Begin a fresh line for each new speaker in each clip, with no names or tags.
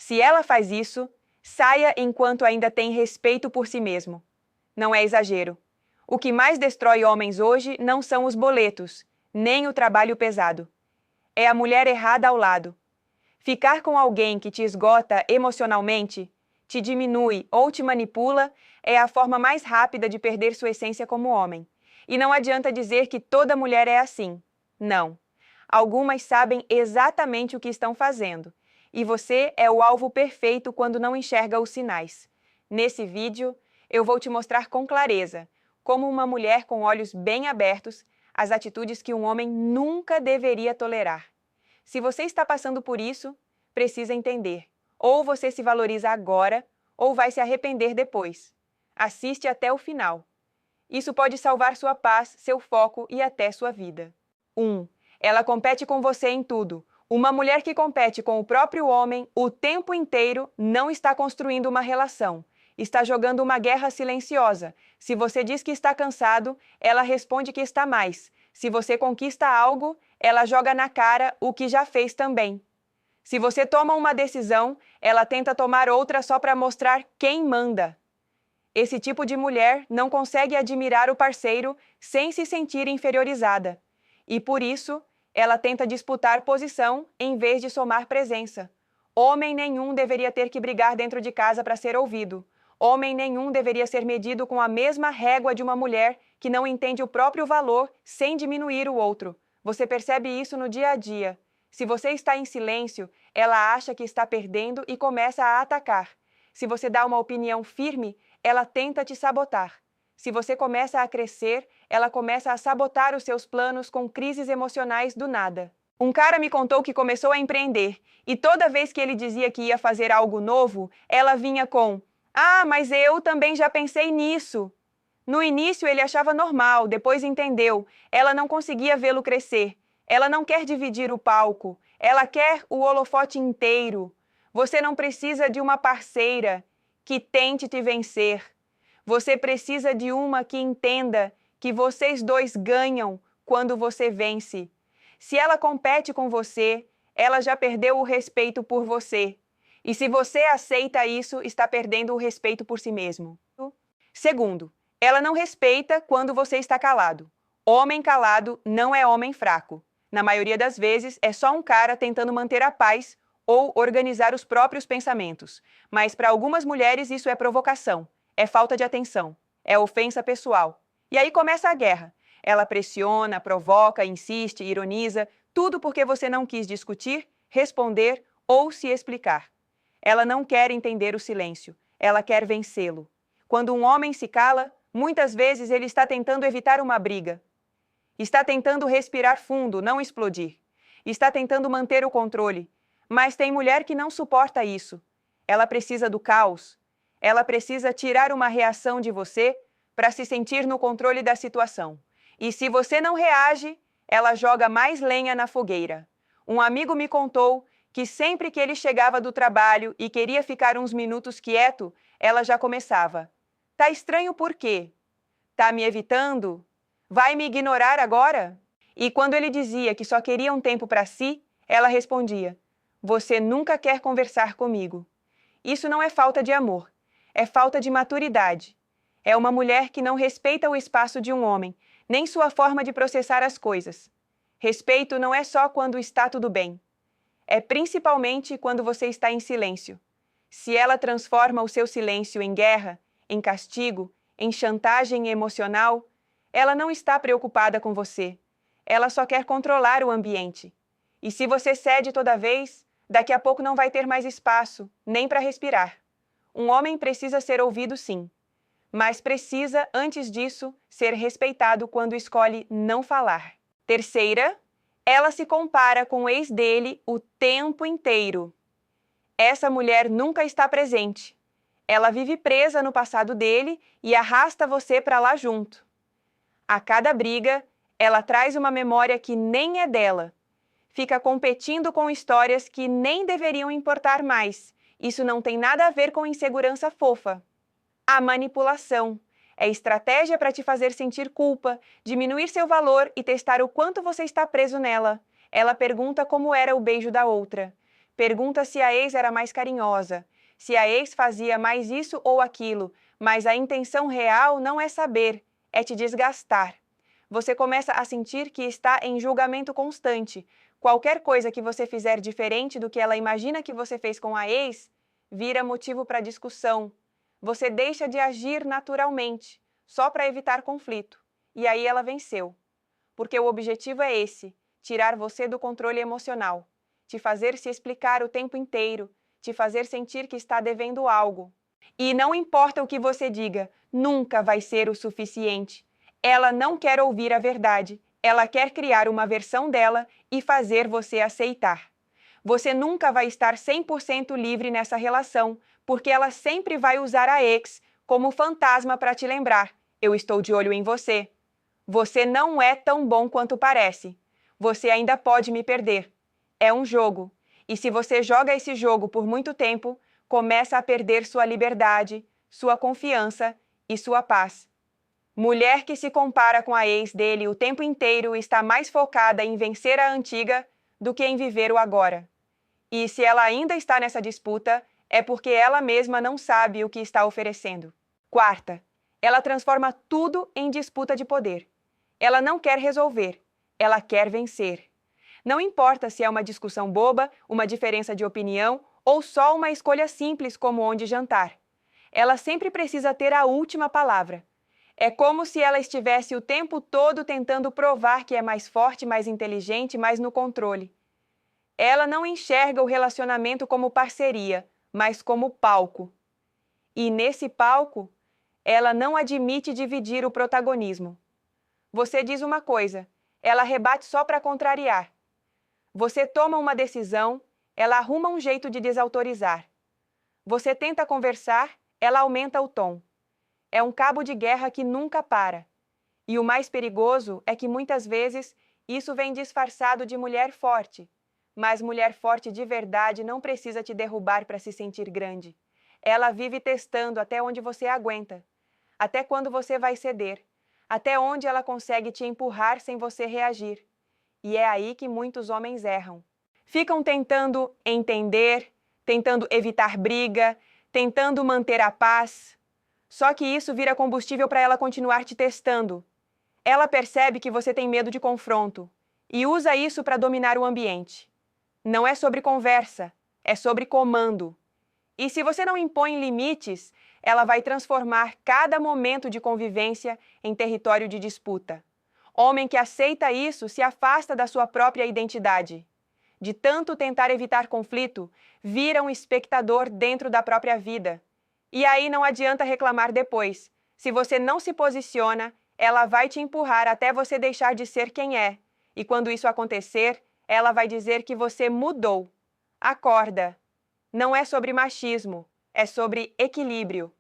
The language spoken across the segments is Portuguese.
Se ela faz isso, saia enquanto ainda tem respeito por si mesmo. Não é exagero. O que mais destrói homens hoje não são os boletos, nem o trabalho pesado. É a mulher errada ao lado. Ficar com alguém que te esgota emocionalmente, te diminui ou te manipula é a forma mais rápida de perder sua essência como homem. E não adianta dizer que toda mulher é assim. Não. Algumas sabem exatamente o que estão fazendo. E você é o alvo perfeito quando não enxerga os sinais. Nesse vídeo, eu vou te mostrar com clareza como uma mulher com olhos bem abertos, as atitudes que um homem nunca deveria tolerar. Se você está passando por isso, precisa entender. Ou você se valoriza agora, ou vai se arrepender depois. Assiste até o final. Isso pode salvar sua paz, seu foco e até sua vida. 1. Ela compete com você em tudo. Uma mulher que compete com o próprio homem o tempo inteiro não está construindo uma relação. Está jogando uma guerra silenciosa. Se você diz que está cansado, ela responde que está mais. Se você conquista algo, ela joga na cara o que já fez também. Se você toma uma decisão, ela tenta tomar outra só para mostrar quem manda. Esse tipo de mulher não consegue admirar o parceiro sem se sentir inferiorizada. E por isso, ela tenta disputar posição em vez de somar presença. Homem nenhum deveria ter que brigar dentro de casa para ser ouvido. Homem nenhum deveria ser medido com a mesma régua de uma mulher que não entende o próprio valor sem diminuir o outro. Você percebe isso no dia a dia. Se você está em silêncio, ela acha que está perdendo e começa a atacar. Se você dá uma opinião firme, ela tenta te sabotar. Se você começa a crescer, ela começa a sabotar os seus planos com crises emocionais do nada. Um cara me contou que começou a empreender, e toda vez que ele dizia que ia fazer algo novo, ela vinha com: "Ah, mas eu também já pensei nisso." No início ele achava normal, depois entendeu. Ela não conseguia vê-lo crescer. Ela não quer dividir o palco. Ela quer o holofote inteiro. Você não precisa de uma parceira que tente te vencer. Você precisa de uma que entenda que vocês dois ganham quando você vence. Se ela compete com você, ela já perdeu o respeito por você. E se você aceita isso, está perdendo o respeito por si mesmo. Segundo, ela não respeita quando você está calado. Homem calado não é homem fraco. Na maioria das vezes, é só um cara tentando manter a paz ou organizar os próprios pensamentos. Mas para algumas mulheres isso é provocação, é falta de atenção, é ofensa pessoal. E aí começa a guerra. Ela pressiona, provoca, insiste, ironiza, tudo porque você não quis discutir, responder ou se explicar. Ela não quer entender o silêncio, ela quer vencê-lo. Quando um homem se cala, muitas vezes ele está tentando evitar uma briga. Está tentando respirar fundo, não explodir. Está tentando manter o controle. Mas tem mulher que não suporta isso. Ela precisa do caos. Ela precisa tirar uma reação de você para se sentir no controle da situação. E se você não reage, ela joga mais lenha na fogueira. Um amigo me contou que sempre que ele chegava do trabalho e queria ficar uns minutos quieto, ela já começava: "Tá estranho por quê? Tá me evitando? Vai me ignorar agora?" E quando ele dizia que só queria um tempo para si, ela respondia: "Você nunca quer conversar comigo." Isso não é falta de amor, é falta de maturidade. É uma mulher que não respeita o espaço de um homem, nem sua forma de processar as coisas. Respeito não é só quando está tudo bem. É principalmente quando você está em silêncio. Se ela transforma o seu silêncio em guerra, em castigo, em chantagem emocional, ela não está preocupada com você. Ela só quer controlar o ambiente. E se você cede toda vez, daqui a pouco não vai ter mais espaço, nem para respirar. Um homem precisa ser ouvido, sim. Mas precisa, antes disso, ser respeitado quando escolhe não falar. Terceira, ela se compara com o ex dele o tempo inteiro. Essa mulher nunca está presente. Ela vive presa no passado dele e arrasta você para lá junto. A cada briga, ela traz uma memória que nem é dela. Fica competindo com histórias que nem deveriam importar mais. Isso não tem nada a ver com insegurança fofa. A manipulação é estratégia para te fazer sentir culpa, diminuir seu valor e testar o quanto você está preso nela. Ela pergunta como era o beijo da outra. Pergunta se a ex era mais carinhosa, se a ex fazia mais isso ou aquilo, mas a intenção real não é saber, é te desgastar. Você começa a sentir que está em julgamento constante. Qualquer coisa que você fizer diferente do que ela imagina que você fez com a ex, vira motivo para discussão. Você deixa de agir naturalmente, só para evitar conflito. E aí ela venceu. Porque o objetivo é esse, tirar você do controle emocional, te fazer se explicar o tempo inteiro, te fazer sentir que está devendo algo. E não importa o que você diga, nunca vai ser o suficiente. Ela não quer ouvir a verdade, ela quer criar uma versão dela e fazer você aceitar. Você nunca vai estar 100% livre nessa relação, porque ela sempre vai usar a ex como fantasma para te lembrar: eu estou de olho em você. Você não é tão bom quanto parece. Você ainda pode me perder. É um jogo. E se você joga esse jogo por muito tempo, começa a perder sua liberdade, sua confiança e sua paz. Mulher que se compara com a ex dele o tempo inteiro está mais focada em vencer a antiga do que em viver o agora. E se ela ainda está nessa disputa, é porque ela mesma não sabe o que está oferecendo. Quarta, ela transforma tudo em disputa de poder. Ela não quer resolver, ela quer vencer. Não importa se é uma discussão boba, uma diferença de opinião ou só uma escolha simples como onde jantar. Ela sempre precisa ter a última palavra. É como se ela estivesse o tempo todo tentando provar que é mais forte, mais inteligente, mais no controle. Ela não enxerga o relacionamento como parceria, mas como palco. E nesse palco, ela não admite dividir o protagonismo. Você diz uma coisa, ela rebate só para contrariar. Você toma uma decisão, ela arruma um jeito de desautorizar. Você tenta conversar, ela aumenta o tom. É um cabo de guerra que nunca para. E o mais perigoso é que muitas vezes isso vem disfarçado de mulher forte. Mas mulher forte de verdade não precisa te derrubar para se sentir grande. Ela vive testando até onde você aguenta, até quando você vai ceder, até onde ela consegue te empurrar sem você reagir. E é aí que muitos homens erram. Ficam tentando entender, tentando evitar briga, tentando manter a paz. Só que isso vira combustível para ela continuar te testando. Ela percebe que você tem medo de confronto e usa isso para dominar o ambiente. Não é sobre conversa, é sobre comando. E se você não impõe limites, ela vai transformar cada momento de convivência em território de disputa. Homem que aceita isso se afasta da sua própria identidade. De tanto tentar evitar conflito, vira um espectador dentro da própria vida. E aí não adianta reclamar depois. Se você não se posiciona, ela vai te empurrar até você deixar de ser quem é. E quando isso acontecer, ela vai dizer que você mudou. Acorda. Não é sobre machismo, é sobre equilíbrio.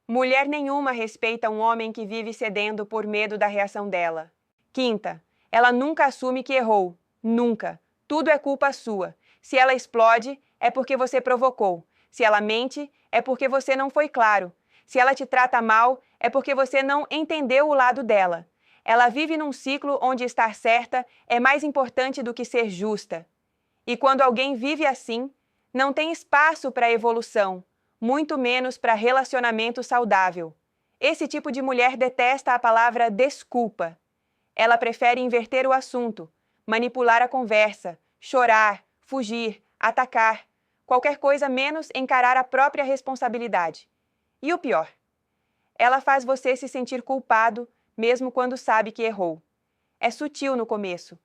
Mulher nenhuma respeita um homem que vive cedendo por medo da reação dela. Quinta, ela nunca assume que errou. Nunca. Tudo é culpa sua. Se ela explode, é porque você provocou. Se ela mente, é porque você não foi claro. Se ela te trata mal, é porque você não entendeu o lado dela. Ela vive num ciclo onde estar certa é mais importante do que ser justa. E quando alguém vive assim, não tem espaço para evolução, muito menos para relacionamento saudável. Esse tipo de mulher detesta a palavra desculpa. Ela prefere inverter o assunto, manipular a conversa, chorar, fugir, atacar, qualquer coisa menos encarar a própria responsabilidade. E o pior, ela faz você se sentir culpado, mesmo quando sabe que errou. É sutil no começo,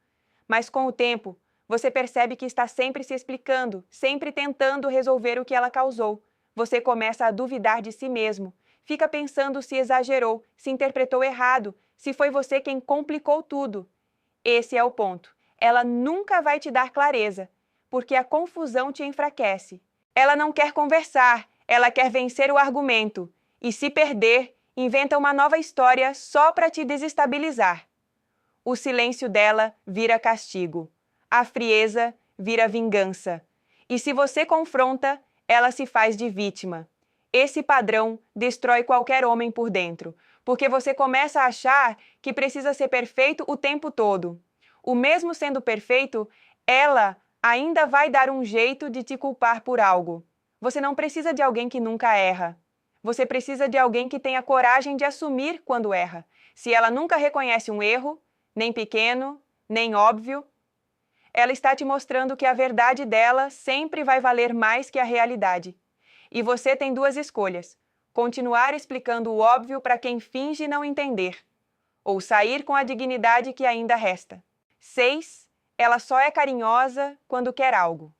mas com o tempo, você percebe que está sempre se explicando, sempre tentando resolver o que ela causou. Você começa a duvidar de si mesmo, fica pensando se exagerou, se interpretou errado, se foi você quem complicou tudo. Esse é o ponto. Ela nunca vai te dar clareza, porque a confusão te enfraquece. Ela não quer conversar, ela quer vencer o argumento. E se perder, inventa uma nova história só para te desestabilizar. O silêncio dela vira castigo. A frieza vira vingança. E se você confronta, ela se faz de vítima. Esse padrão destrói qualquer homem por dentro, porque você começa a achar que precisa ser perfeito o tempo todo. O mesmo sendo perfeito, ela Ainda vai dar um jeito de te culpar por algo. Você não precisa de alguém que nunca erra. Você precisa de alguém que tenha coragem de assumir quando erra. Se ela nunca reconhece um erro, nem pequeno, nem óbvio, ela está te mostrando que a verdade dela sempre vai valer mais que a realidade. E você tem duas escolhas: continuar explicando o óbvio para quem finge não entender, ou sair com a dignidade que ainda resta. 6. Ela só é carinhosa quando quer algo.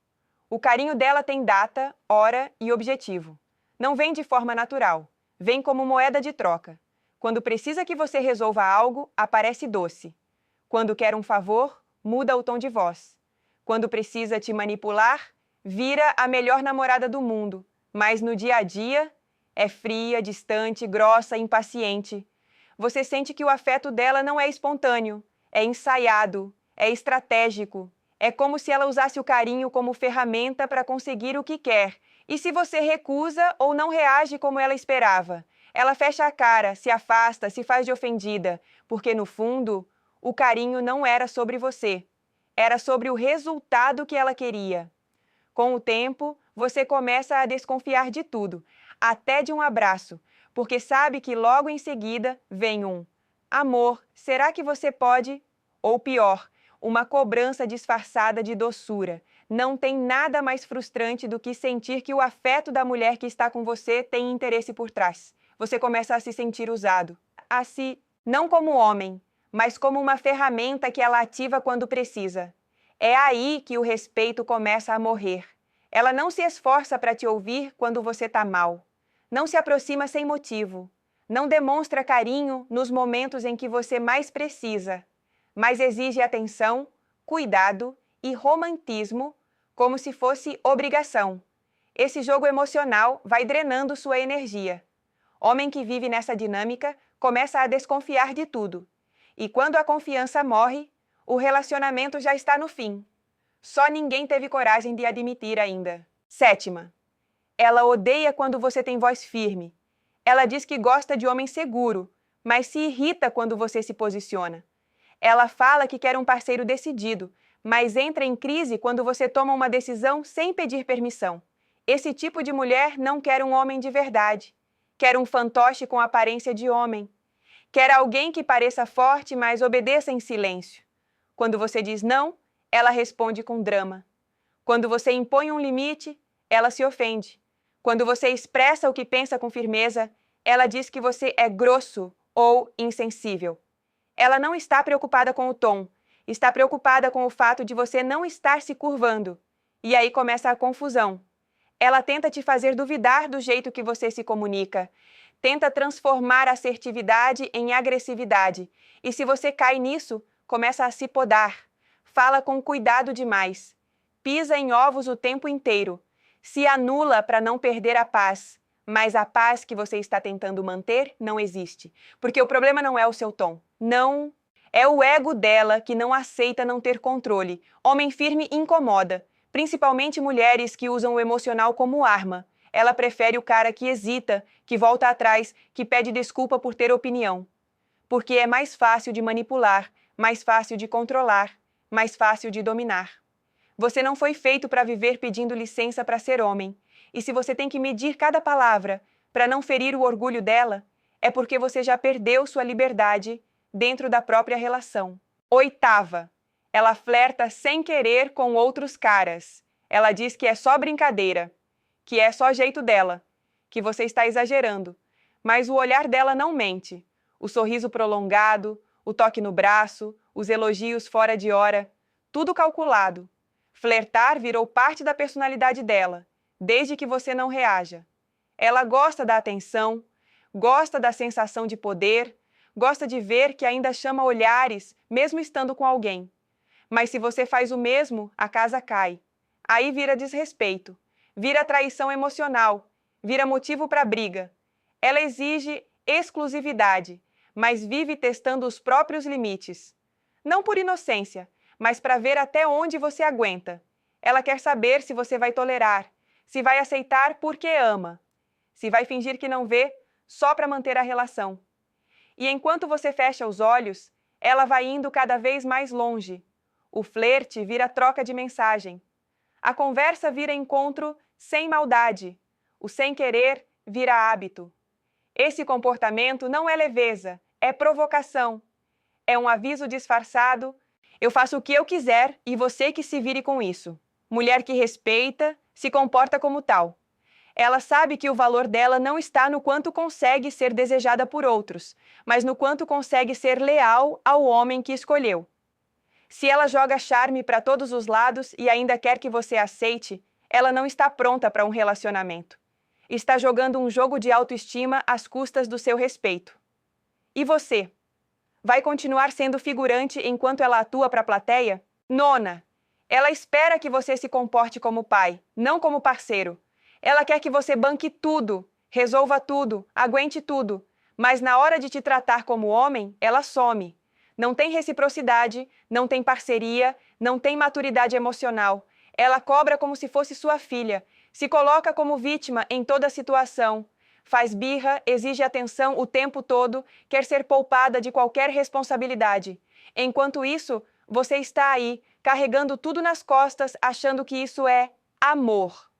O carinho dela tem data, hora e objetivo. Não vem de forma natural, vem como moeda de troca. Quando precisa que você resolva algo, aparece doce. Quando quer um favor, muda o tom de voz. Quando precisa te manipular, vira a melhor namorada do mundo, mas no dia a dia é fria, distante, grossa, impaciente. Você sente que o afeto dela não é espontâneo, é ensaiado, é estratégico. É como se ela usasse o carinho como ferramenta para conseguir o que quer. E se você recusa ou não reage como ela esperava? Ela fecha a cara, se afasta, se faz de ofendida, porque no fundo, o carinho não era sobre você. Era sobre o resultado que ela queria. Com o tempo, você começa a desconfiar de tudo, até de um abraço, porque sabe que logo em seguida vem um amor, será que você pode? Ou pior, uma cobrança disfarçada de doçura. Não tem nada mais frustrante do que sentir que o afeto da mulher que está com você tem interesse por trás. Você começa a se sentir usado. Não como homem, mas como uma ferramenta que ela ativa quando precisa. É aí que o respeito começa a morrer. Ela não se esforça para te ouvir quando você está mal. Não se aproxima sem motivo. Não demonstra carinho nos momentos em que você mais precisa, mas exige atenção, cuidado e romantismo como se fosse obrigação. Esse jogo emocional vai drenando sua energia. Homem que vive nessa dinâmica começa a desconfiar de tudo. E quando a confiança morre, o relacionamento já está no fim. Só ninguém teve coragem de admitir ainda. 7. Ela odeia quando você tem voz firme. Ela diz que gosta de homem seguro, mas se irrita quando você se posiciona. Ela fala que quer um parceiro decidido, mas entra em crise quando você toma uma decisão sem pedir permissão. Esse tipo de mulher não quer um homem de verdade. Quer um fantoche com aparência de homem. Quer alguém que pareça forte, mas obedeça em silêncio. Quando você diz não, ela responde com drama. Quando você impõe um limite, ela se ofende. Quando você expressa o que pensa com firmeza, ela diz que você é grosso ou insensível. Ela não está preocupada com o tom, está preocupada com o fato de você não estar se curvando. E aí começa a confusão. Ela tenta te fazer duvidar do jeito que você se comunica. Tenta transformar a assertividade em agressividade. E se você cai nisso, começa a se podar. Fala com cuidado demais. Pisa em ovos o tempo inteiro. Se anula para não perder a paz. Mas a paz que você está tentando manter não existe. Porque o problema não é o seu tom. Não. É o ego dela que não aceita não ter controle. Homem firme incomoda. Principalmente mulheres que usam o emocional como arma. Ela prefere o cara que hesita, que volta atrás, que pede desculpa por ter opinião. Porque é mais fácil de manipular, mais fácil de controlar, mais fácil de dominar. Você não foi feito para viver pedindo licença para ser homem. E se você tem que medir cada palavra para não ferir o orgulho dela, é porque você já perdeu sua liberdade dentro da própria relação. 8. Ela flerta sem querer com outros caras. Ela diz que é só brincadeira, que é só jeito dela, que você está exagerando. Mas o olhar dela não mente. O sorriso prolongado, o toque no braço, os elogios fora de hora, tudo calculado. Flertar virou parte da personalidade dela, desde que você não reaja. Ela gosta da atenção, gosta da sensação de poder, gosta de ver que ainda chama olhares, mesmo estando com alguém. Mas se você faz o mesmo, a casa cai. Aí vira desrespeito, vira traição emocional, vira motivo para briga. Ela exige exclusividade, mas vive testando os próprios limites. Não por inocência, mas para ver até onde você aguenta. Ela quer saber se você vai tolerar, se vai aceitar porque ama, se vai fingir que não vê só para manter a relação. E enquanto você fecha os olhos, ela vai indo cada vez mais longe. O flerte vira troca de mensagem. A conversa vira encontro sem maldade. O sem querer vira hábito. Esse comportamento não é leveza, é provocação. É um aviso disfarçado. Eu faço o que eu quiser e você que se vire com isso. Mulher que respeita, se comporta como tal. Ela sabe que o valor dela não está no quanto consegue ser desejada por outros, mas no quanto consegue ser leal ao homem que escolheu. Se ela joga charme para todos os lados e ainda quer que você aceite, ela não está pronta para um relacionamento. Está jogando um jogo de autoestima às custas do seu respeito. E você? Vai continuar sendo figurante enquanto ela atua para a plateia? Nona, ela espera que você se comporte como pai, não como parceiro. Ela quer que você banque tudo, resolva tudo, aguente tudo, mas na hora de te tratar como homem, ela some. Não tem reciprocidade, não tem parceria, não tem maturidade emocional. Ela cobra como se fosse sua filha, se coloca como vítima em toda situação, faz birra, exige atenção o tempo todo, quer ser poupada de qualquer responsabilidade. Enquanto isso, você está aí, carregando tudo nas costas, achando que isso é amor.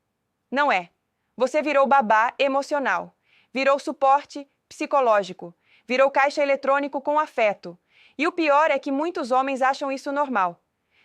Não é. Você virou babá emocional, virou suporte psicológico, virou caixa eletrônico com afeto. E o pior é que muitos homens acham isso normal.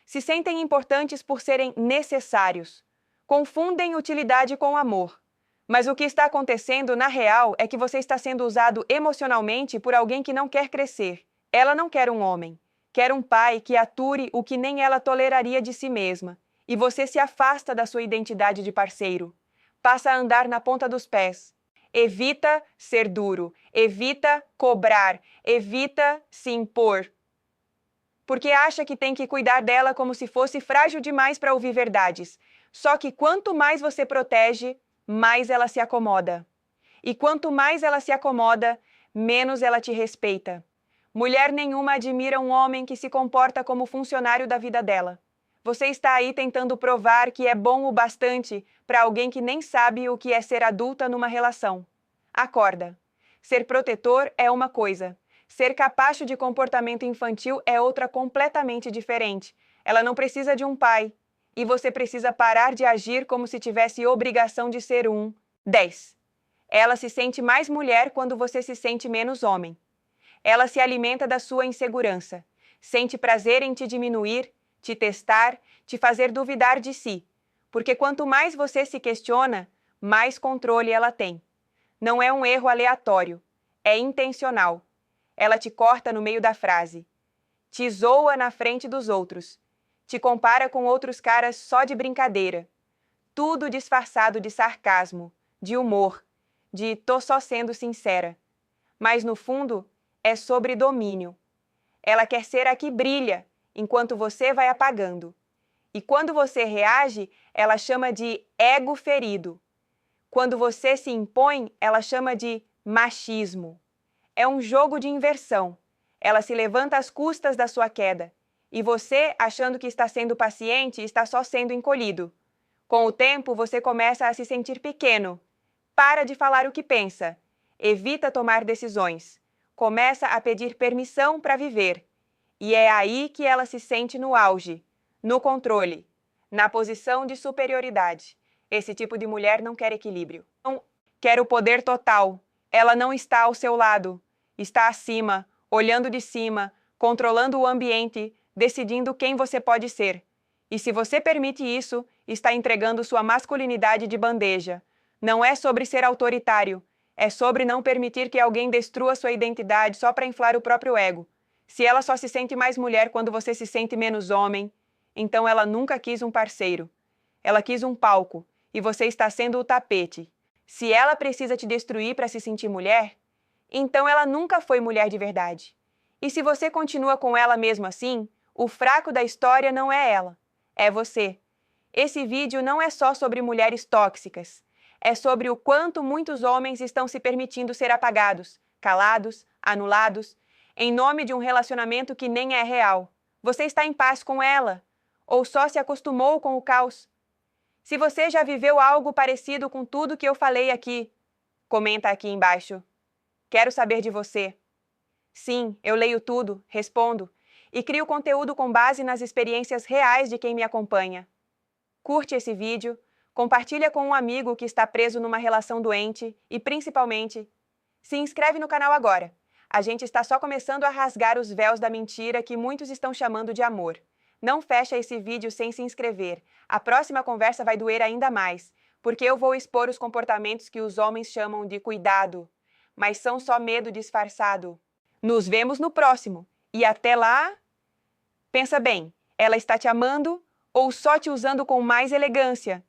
Se sentem importantes por serem necessários. Confundem utilidade com amor. Mas o que está acontecendo, na real, é que você está sendo usado emocionalmente por alguém que não quer crescer. Ela não quer um homem. Quer um pai que ature o que nem ela toleraria de si mesma. E você se afasta da sua identidade de parceiro. Passa a andar na ponta dos pés. Evita ser duro. Evita cobrar. Evita se impor. Porque acha que tem que cuidar dela como se fosse frágil demais para ouvir verdades. Só que quanto mais você protege, mais ela se acomoda. E quanto mais ela se acomoda, menos ela te respeita. Mulher nenhuma admira um homem que se comporta como funcionário da vida dela. Você está aí tentando provar que é bom o bastante para alguém que nem sabe o que é ser adulta numa relação. Acorda. Ser protetor é uma coisa. Ser capacho de comportamento infantil é outra completamente diferente. Ela não precisa de um pai. E você precisa parar de agir como se tivesse obrigação de ser um. 10. Ela se sente mais mulher quando você se sente menos homem. Ela se alimenta da sua insegurança. Sente prazer em te diminuir, te testar, te fazer duvidar de si. Porque quanto mais você se questiona, mais controle ela tem. Não é um erro aleatório. É intencional. Ela te corta no meio da frase. Te zoa na frente dos outros. Te compara com outros caras só de brincadeira. Tudo disfarçado de sarcasmo, de humor, de tô só sendo sincera. Mas no fundo, é sobre domínio. Ela quer ser a que brilha, enquanto você vai apagando. E quando você reage, ela chama de ego ferido. Quando você se impõe, ela chama de machismo. É um jogo de inversão. Ela se levanta às custas da sua queda. E você, achando que está sendo paciente, está só sendo encolhido. Com o tempo, você começa a se sentir pequeno. Para de falar o que pensa. Evita tomar decisões. Começa a pedir permissão para viver. E é aí que ela se sente no auge, no controle, na posição de superioridade. Esse tipo de mulher não quer equilíbrio. Não quer o poder total. Ela não está ao seu lado. Está acima, olhando de cima, controlando o ambiente, decidindo quem você pode ser. E se você permite isso, está entregando sua masculinidade de bandeja. Não é sobre ser autoritário. É sobre não permitir que alguém destrua sua identidade só para inflar o próprio ego. Se ela só se sente mais mulher quando você se sente menos homem, então ela nunca quis um parceiro. Ela quis um palco, e você está sendo o tapete. Se ela precisa te destruir para se sentir mulher, então ela nunca foi mulher de verdade. E se você continua com ela mesmo assim, o fraco da história não é ela, é você. Esse vídeo não é só sobre mulheres tóxicas. É sobre o quanto muitos homens estão se permitindo ser apagados, calados, anulados, em nome de um relacionamento que nem é real. Você está em paz com ela? Ou só se acostumou com o caos? Se você já viveu algo parecido com tudo que eu falei aqui, comenta aqui embaixo. Quero saber de você. Sim, eu leio tudo, respondo e crio conteúdo com base nas experiências reais de quem me acompanha. curte esse vídeo, compartilha com um amigo que está preso numa relação doente e, principalmente, se inscreve no canal agora. A gente está só começando a rasgar os véus da mentira que muitos estão chamando de amor. Não fecha esse vídeo sem se inscrever. A próxima conversa vai doer ainda mais, porque eu vou expor os comportamentos que os homens chamam de cuidado, mas são só medo disfarçado. Nos vemos no próximo. E até lá, pensa bem, ela está te amando ou só te usando com mais elegância?